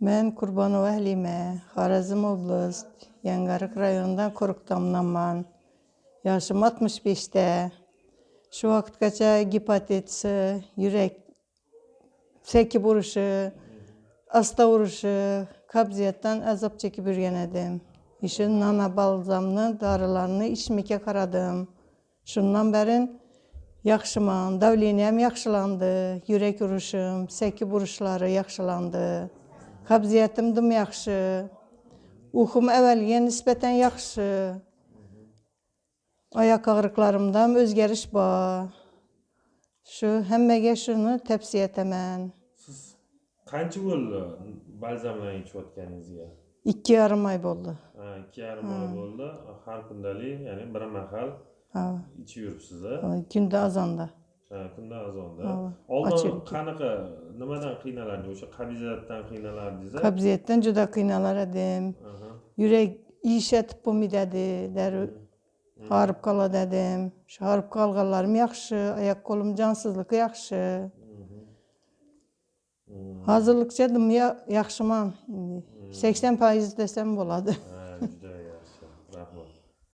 Ben Kurbanova Halime, Xorazm oblast, Yangarık rayonundan Korukdamdanman. Yaşım 65'te. Şu vakitgacha gepatit C, yürek, seki vuruşu, asta vuruşu, kabziyattan azap çekip yürgen edim. İşin nana balzamını, darılarını içmeke karadım. Şundan berin yaxşıman, davleniyem yaxşılandı, yürek vuruşum, seki vuruşları yaxşılandı. Kabziyetim dım yaxşı. Uxum əvvəlgə nisbətən yaxşı. Ayak ağrıqlarımdan özgəriş var. Şu həmməgə şunu təvsiyə etəmən. Siz qancha bo'ldi balzamdan ichayotganingizga? 2,5 ay bo'ldi. 2,5 oy bo'ldi. Har kundalik, ya'ni bir mahal ichib yuribsiz. Kunda azanda. Kunda azonda. Oldin qanaqa nimadan qiynalardingiz? O'sha qabziyatdan qiynalardingiz? Qabziyatdan juda qiynalar edim. Yürek iş etib bo'lmaydi, dərü ağrıb qala dedim. Şu ağrıb qalğanlarım yaxşı, ayak kolum cansızlığı yaxşı. Hazırlıkçadım yaxşıman. 80% desem boladı. Juda